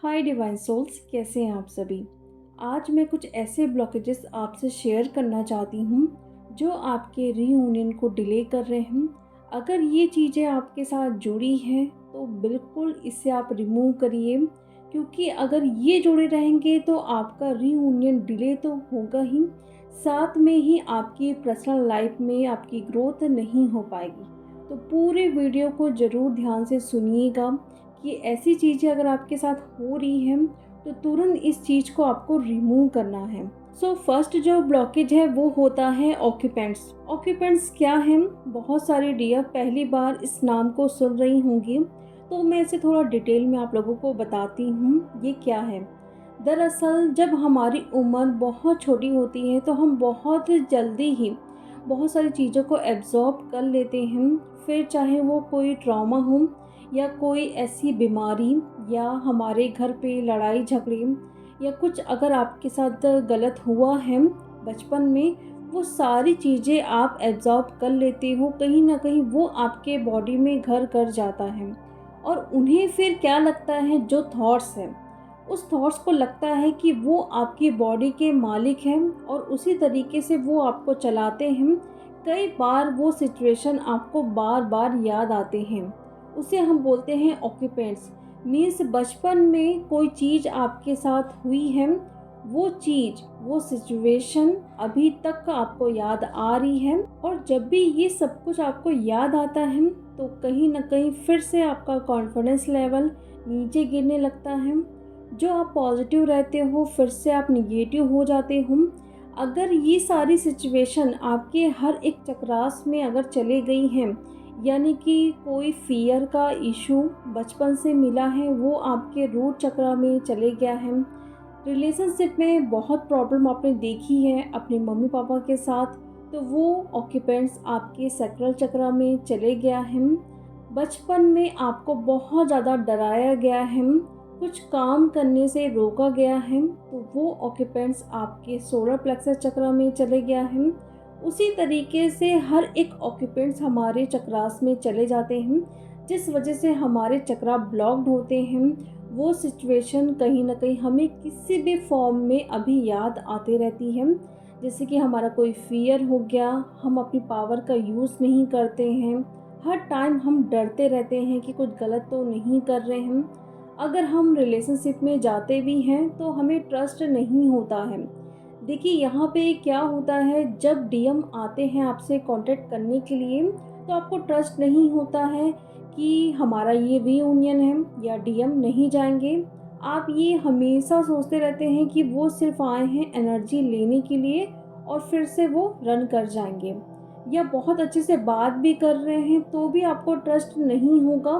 हाय divine souls, कैसे हैं आप सभी। आज मैं कुछ ऐसे ब्लॉकेजेस आपसे शेयर करना चाहती हूँ जो आपके रीयूनियन को डिले कर रहे हैं। अगर ये चीज़ें आपके साथ जुड़ी हैं तो बिल्कुल इसे आप रिमूव करिए, क्योंकि अगर ये जुड़े रहेंगे तो आपका रीयूनियन डिले तो होगा ही, साथ में ही आपकी पर्सनल लाइफ में आपकी ग्रोथ नहीं हो पाएगी। तो पूरे वीडियो को ज़रूर ध्यान से सुनिएगा कि ऐसी चीज़ें अगर आपके साथ हो रही हैं तो तुरंत इस चीज़ को आपको रिमूव करना है। फर्स्ट जो ब्लॉकेज है वो होता है ऑक्यूपेंट्स। ऑक्यूपेंट्स क्या है? बहुत सारी डियर पहली बार इस नाम को सुन रही होंगी, तो मैं इसे थोड़ा डिटेल में आप लोगों को बताती हूँ ये क्या है। दरअसल जब हमारी उम्र बहुत छोटी होती है तो हम बहुत जल्दी ही बहुत सारी चीज़ों को एब्जॉर्ब कर लेते हैं, फिर चाहे वो कोई ट्रॉमा हो या कोई ऐसी बीमारी या हमारे घर पे लड़ाई झगड़े या कुछ अगर आपके साथ गलत हुआ है बचपन में, वो सारी चीज़ें आप एब्जॉर्ब कर लेते हो, कहीं ना कहीं वो आपके बॉडी में घर कर जाता है। और उन्हें फिर क्या लगता है, जो थॉट्स हैं उस थॉट्स को लगता है कि वो आपकी बॉडी के मालिक हैं और उसी तरीके से वो आपको चलाते हैं। कई बार वो सिचुएशन आपको बार बार याद आते हैं, उसे हम बोलते हैं ऑक्यूपेंट्स। मीन्स बचपन में कोई चीज़ आपके साथ हुई है, वो चीज़ वो सिचुएशन अभी तक आपको याद आ रही है, और जब भी ये सब कुछ आपको याद आता है तो कहीं ना कहीं फिर से आपका कॉन्फिडेंस लेवल नीचे गिरने लगता है। जो आप पॉजिटिव रहते हो फिर से आप निगेटिव हो जाते हो। अगर ये सारी सिचुएशन आपके हर एक चक्रास में अगर चले गई हैं, यानी कि कोई फियर का इशू बचपन से मिला है वो आपके रूट चक्र में चले गया है, रिलेशनशिप में बहुत प्रॉब्लम आपने देखी है अपने मम्मी पापा के साथ, तो वो ऑक्यूपेंट्स आपके सैक्रल चक्र में चले गया है। बचपन में आपको बहुत ज़्यादा डराया गया है, कुछ काम करने से रोका गया है, तो वो ऑक्यूपेंट्स आपके सोलर प्लेक्सस चक्र में चले गया है। उसी तरीके से हर एक ऑक्यूपेंट्स हमारे चक्रास में चले जाते हैं, जिस वजह से हमारे चक्रा ब्लॉक्ड होते हैं। वो सिचुएशन कहीं ना कहीं हमें किसी भी फॉर्म में अभी याद आते रहती है। जैसे कि हमारा कोई फियर हो गया, हम अपनी पावर का यूज़ नहीं करते हैं, हर टाइम हम डरते रहते हैं कि कुछ गलत तो नहीं कर रहे हैं। अगर हम रिलेशनशिप में जाते भी हैं तो हमें ट्रस्ट नहीं होता है। देखिए यहाँ पे क्या होता है, जब डीएम आते हैं आपसे कांटेक्ट करने के लिए तो आपको ट्रस्ट नहीं होता है कि हमारा ये रीयूनियन है या डीएम नहीं जाएंगे। आप ये हमेशा सोचते रहते हैं कि वो सिर्फ आए हैं एनर्जी लेने के लिए और फिर से वो रन कर जाएंगे, या बहुत अच्छे से बात भी कर रहे हैं तो भी आपको ट्रस्ट नहीं होगा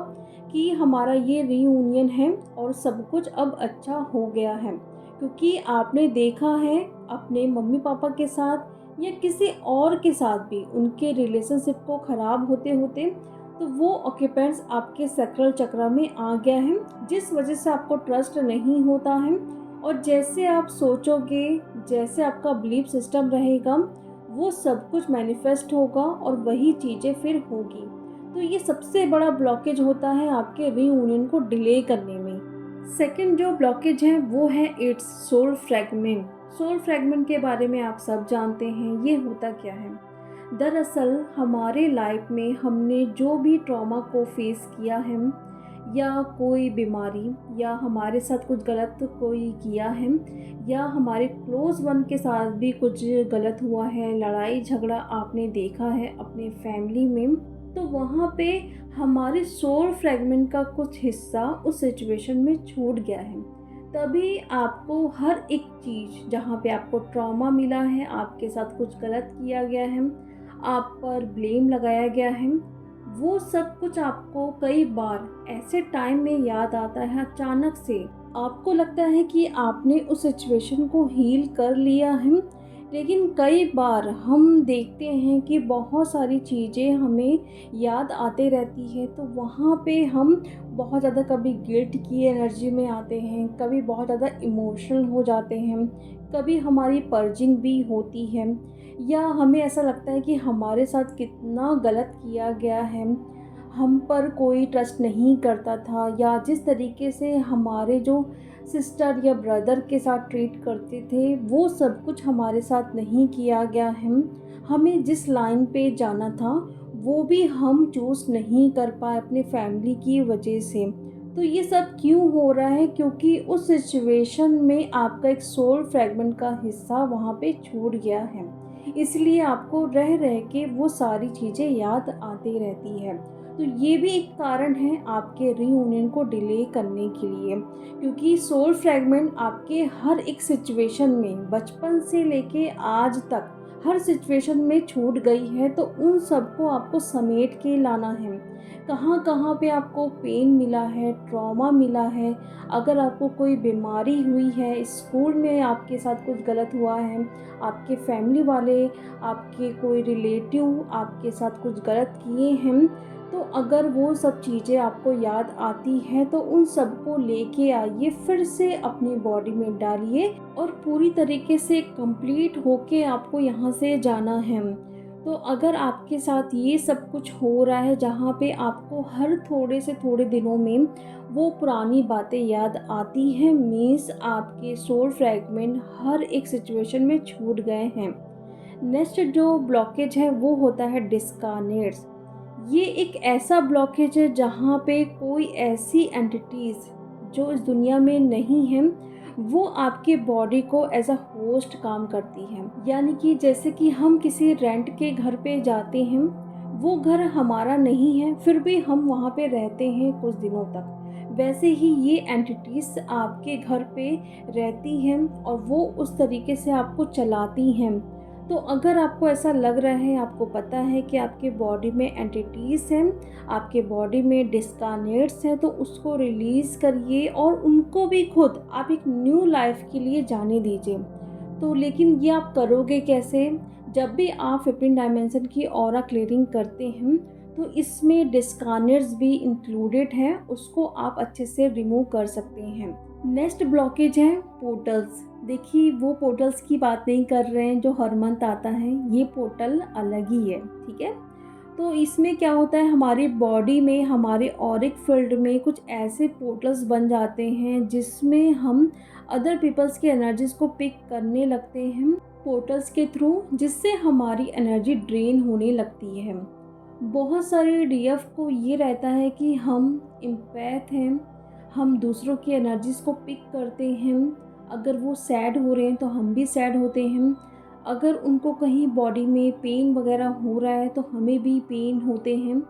कि हमारा ये रीयूनियन है और सब कुछ अब अच्छा हो गया है। क्योंकि आपने देखा है अपने मम्मी पापा के साथ या किसी और के साथ भी उनके रिलेशनशिप को ख़राब होते होते, तो वो ऑक्यूपेंट्स आपके सैक्रल चक्र में आ गया है, जिस वजह से आपको ट्रस्ट नहीं होता है। और जैसे आप सोचोगे, जैसे आपका बिलीफ सिस्टम रहेगा, वो सब कुछ मैनिफेस्ट होगा और वही चीज़ें फिर होगी। तो ये सबसे बड़ा ब्लॉकेज होता है आपके रीयूनियन को डिले करने में। सेकंड जो ब्लॉकेज है वो है it's soul fragment. Soul fragment के बारे में आप सब जानते हैं, ये होता क्या है। दरअसल हमारे लाइफ में हमने जो भी ट्रॉमा को फेस किया है, या कोई बीमारी, या हमारे साथ कुछ गलत कोई किया है, या हमारे क्लोज वन के साथ भी कुछ गलत हुआ है, लड़ाई झगड़ा आपने देखा है अपने फैमिली में, तो वहाँ पे हमारे सोल फ्रैगमेंट का कुछ हिस्सा उस सिचुएशन में छूट गया है। तभी आपको हर एक चीज़ जहाँ पे आपको ट्रॉमा मिला है, आपके साथ कुछ गलत किया गया है, आप पर ब्लेम लगाया गया है, वो सब कुछ आपको कई बार ऐसे टाइम में याद आता है अचानक से। आपको लगता है कि आपने उस सिचुएशन को हील कर लिया है, लेकिन कई बार हम देखते हैं कि बहुत सारी चीज़ें हमें याद आते रहती है, तो वहाँ पे हम बहुत ज़्यादा कभी गिल्ट की एनर्जी में आते हैं, कभी बहुत ज़्यादा इमोशनल हो जाते हैं, कभी हमारी पर्जिंग भी होती है, या हमें ऐसा लगता है कि हमारे साथ कितना गलत किया गया है, हम पर कोई ट्रस्ट नहीं करता था, या जिस तरीके से हमारे जो सिस्टर या ब्रदर के साथ ट्रीट करते थे, वो सब कुछ हमारे साथ नहीं किया गया है। हमें जिस लाइन पे जाना था वो भी हम चूज़ नहीं कर पाए अपने फैमिली की वजह से। तो ये सब क्यों हो रहा है? क्योंकि उस सिचुएशन में आपका एक सोल फ्रैगमेंट का हिस्सा वहाँ पे छूट गया है। इसलिए आपको रह रह के वो सारी चीज़ें याद आती रहती है। तो ये भी एक कारण है आपके रीयूनियन को डिले करने के लिए, क्योंकि सोल फ्रैगमेंट आपके हर एक सिचुएशन में बचपन से लेके आज तक हर सिचुएशन में छूट गई है। तो उन सबको आपको समेट के लाना है। कहाँ-कहाँ पे आपको पेन मिला है, ट्रॉमा मिला है, अगर आपको कोई बीमारी हुई है, स्कूल में आपके साथ कुछ गलत हुआ है, आपके फैमिली वाले, आपके कोई रिलेटिव आपके साथ कुछ गलत किए हैं, तो अगर वो सब चीज़ें आपको याद आती हैं तो उन सबको लेके आइए, फिर से अपनी बॉडी में डालिए और पूरी तरीके से कंप्लीट होके आपको यहाँ से जाना है। तो अगर आपके साथ ये सब कुछ हो रहा है जहाँ पे आपको हर थोड़े से थोड़े दिनों में वो पुरानी बातें याद आती हैं, मीन्स आपके सोल फ्रैगमेंट हर एक सिचुएशन में छूट गए हैं। नेक्स्ट जो ब्लॉकेज है वो होता है डिस्कार्नेट्स। ये एक ऐसा ब्लॉकेज है जहाँ पे कोई ऐसी एंटिटीज़ जो इस दुनिया में नहीं है, वो आपके बॉडी को एज अ होस्ट काम करती है। यानी कि जैसे कि हम किसी रेंट के घर पे जाते हैं, वो घर हमारा नहीं है, फिर भी हम वहाँ पे रहते हैं कुछ दिनों तक। वैसे ही ये एंटिटीज़ आपके घर पे रहती हैं और वो उस तरीके से आपको चलाती हैं। तो अगर आपको ऐसा लग रहा है, आपको पता है कि आपके बॉडी में एंटिटीज़ हैं, आपके बॉडी में डिस्कार्नेट्स हैं, तो उसको रिलीज़ करिए और उनको भी खुद आप एक न्यू लाइफ के लिए जाने दीजिए। तो लेकिन ये आप करोगे कैसे? जब भी आप 15 डायमेंशन की ऑरा क्लियरिंग करते हैं, तो इसमें डिस्कार्नेट्स भी इंक्लूडेड हैं, उसको आप अच्छे से रिमूव कर सकते हैं। नेक्स्ट ब्लॉकेज है पोर्टल्स। देखिए, वो पोर्टल्स की बात नहीं कर रहे हैं जो हर मंथ आता है, ये पोर्टल अलग ही है, ठीक है? तो इसमें क्या होता है, हमारी बॉडी में, हमारे ऑरिक फील्ड में कुछ ऐसे पोर्टल्स बन जाते हैं जिसमें हम अदर पीपल्स की एनर्जीज़ को पिक करने लगते हैं पोर्टल्स के थ्रू, जिससे हमारी एनर्जी ड्रेन होने लगती है। बहुत सारे डीएफ को ये रहता है कि हम एम्पैथ हैं, हम दूसरों की एनर्जीज़ को पिक करते हैं। अगर वो सैड हो रहे हैं तो हम भी सैड होते हैं। अगर उनको कहीं बॉडी में पेन वगैरह हो रहा है तो हमें भी पेन होते हैं।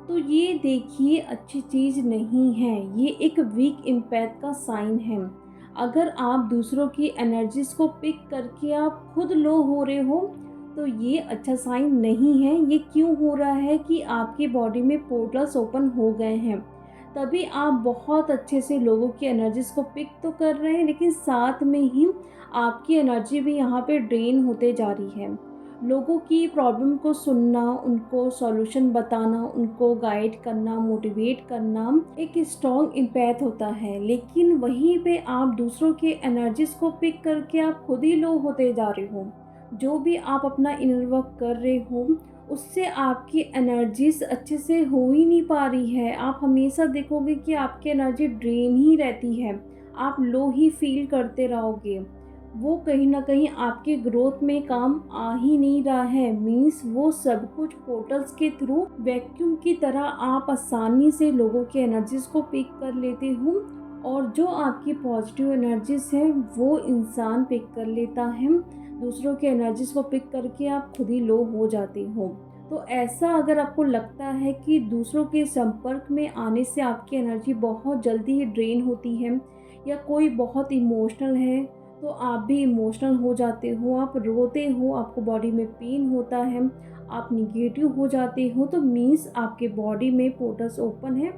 तो ये देखिए, अच्छी चीज़ नहीं है, ये एक वीक एम्पैथ का साइन है। अगर आप दूसरों की एनर्जीज़ को पिक करके आप खुद लो हो रहे हो, तो ये अच्छा साइन नहीं है। ये क्यों हो रहा है कि आपकी बॉडी में पोर्टल्स ओपन हो गए हैं, तभी आप बहुत अच्छे से लोगों की एनर्जीज़ को पिक तो कर रहे हैं, लेकिन साथ में ही आपकी एनर्जी भी यहाँ पे ड्रेन होते जा रही है। लोगों की प्रॉब्लम को सुनना, उनको सॉल्यूशन बताना, उनको गाइड करना, मोटिवेट करना एक स्ट्रॉन्ग इम्पैथ होता है, लेकिन वहीं पे आप दूसरों के एनर्जीज़ को पिक करके आप खुद ही लो होते जा रहे हो। जो भी आप अपना इनर वर्क कर रहे हो, उससे आपकी एनर्जीज़ अच्छे से हो ही नहीं पा रही है। आप हमेशा देखोगे कि आपकी एनर्जी ड्रेन ही रहती है, आप लो ही फील करते रहोगे। वो कहीं न कहीं आपके ग्रोथ में काम आ ही नहीं रहा है। मीन्स वो सब कुछ पोर्टल्स के थ्रू वैक्यूम की तरह आप आसानी से लोगों की एनर्जीज़ को पिक कर लेते हो, और जो आपकी पॉजिटिव एनर्जीज़ हैं वो इंसान पिक कर लेता है। दूसरों की एनर्जीज़ को पिक करके आप खुद ही लो हो जाते हो। तो ऐसा अगर आपको लगता है कि दूसरों के संपर्क में आने से आपकी एनर्जी बहुत जल्दी ही ड्रेन होती है, या कोई बहुत इमोशनल है तो आप भी इमोशनल हो जाते हो, आप रोते हो, आपको बॉडी में पेन होता है, आप निगेटिव हो जाते हो, तो मीन्स आपके बॉडी में पोर्टल्स ओपन है,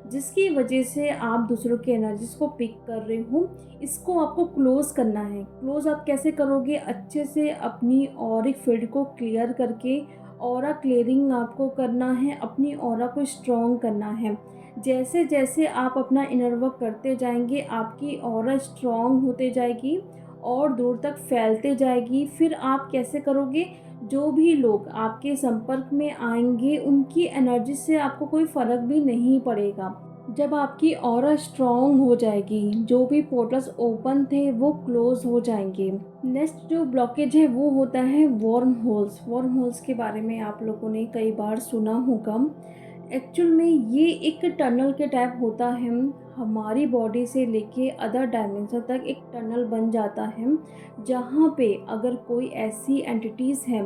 जिसकी वजह से आप दूसरों की एनर्जीज़ को पिक कर रहे हो। इसको आपको क्लोज़ करना है। क्लोज़ आप कैसे करोगे? अच्छे से अपनी ऑरिक फील्ड को क्लियर करके ऑरा क्लियरिंग आपको करना है, अपनी ऑरा को स्ट्रॉन्ग करना है। जैसे जैसे आप अपना इनर वर्क करते जाएंगे, आपकी ऑरा स्ट्रॉन्ग होते जाएगी और दूर तक फैलते जाएगी। फिर आप कैसे करोगे? जो भी लोग आपके संपर्क में आएंगे, उनकी एनर्जी से आपको कोई फ़र्क भी नहीं पड़ेगा। जब आपकी ऑरा स्ट्रॉन्ग हो जाएगी, जो भी पोर्टल्स ओपन थे वो क्लोज हो जाएंगे। नेक्स्ट जो ब्लॉकेज है वो होता है वर्म होल्स। वर्म होल्स के बारे में आप लोगों ने कई बार सुना होगा। एक्चुअल में ये एक टनल के टाइप होता है। हमारी बॉडी से लेके अदर डायमेंशन तक एक टनल बन जाता है, जहाँ पे अगर कोई ऐसी एंटिटीज़ हैं,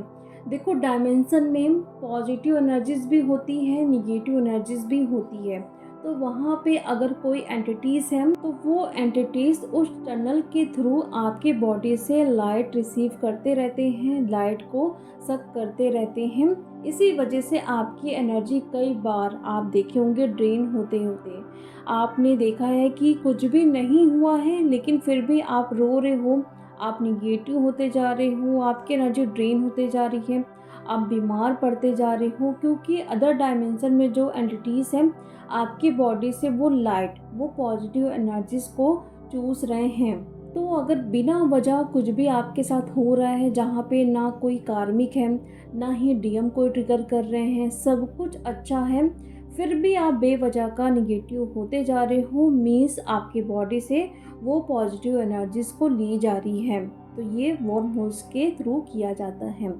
देखो डायमेंशन में पॉजिटिव एनर्जीज भी होती है, निगेटिव एनर्जीज भी होती है। तो वहाँ पे अगर कोई एंटिटीज़ हैं तो वो एंटिटीज़ उस टनल के थ्रू आपके बॉडी से लाइट रिसीव करते रहते हैं, लाइट को सक करते रहते हैं। इसी वजह से आपकी एनर्जी कई बार आप देखे होंगे ड्रेन होते होते। आपने देखा है कि कुछ भी नहीं हुआ है लेकिन फिर भी आप रो रहे हो, आप निगेटिव होते जा रहे हो, आपकी एनर्जी ड्रेन होते जा रही है, आप बीमार पड़ते जा रहे हो, क्योंकि अदर डायमेंशन में जो एंटिटीज़ हैं आपकी बॉडी से वो लाइट, वो पॉजिटिव एनर्जीज़ को चूस रहे हैं। तो अगर बिना वजह कुछ भी आपके साथ हो रहा है, जहाँ पे ना कोई कार्मिक है, ना ही डीएम कोई ट्रिगर कर रहे हैं, सब कुछ अच्छा है, फिर भी आप बेवजह का निगेटिव होते जा रहे हो, मीन्स आपकी बॉडी से वो पॉजिटिव एनर्जीज़ को ली जा रही है। तो ये वर्म होल्स के थ्रू किया जाता है।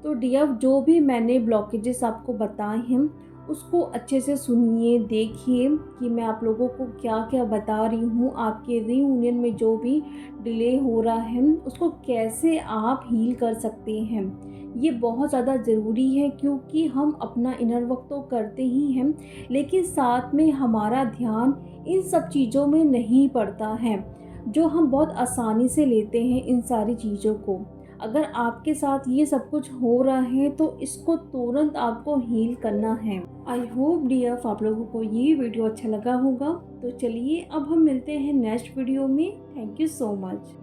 तो डियर, जो भी मैंने ब्लॉकेजेस आपको बताए हैं उसको अच्छे से सुनिए, देखिए कि मैं आप लोगों को क्या क्या बता रही हूँ। आपके रीयूनियन में जो भी डिले हो रहा है उसको कैसे आप हील कर सकते हैं, ये बहुत ज़्यादा ज़रूरी है, क्योंकि हम अपना इनर वर्क तो करते ही हैं लेकिन साथ में हमारा ध्यान इन सब चीज़ों में नहीं पड़ता है, जो हम बहुत आसानी से लेते हैं इन सारी चीज़ों को। अगर आपके साथ ये सब कुछ हो रहा है तो इसको तुरंत आपको हील करना है। आई होप डियर आप लोगों को ये वीडियो अच्छा लगा होगा। तो चलिए अब हम मिलते हैं नेक्स्ट वीडियो में। Thank you so much.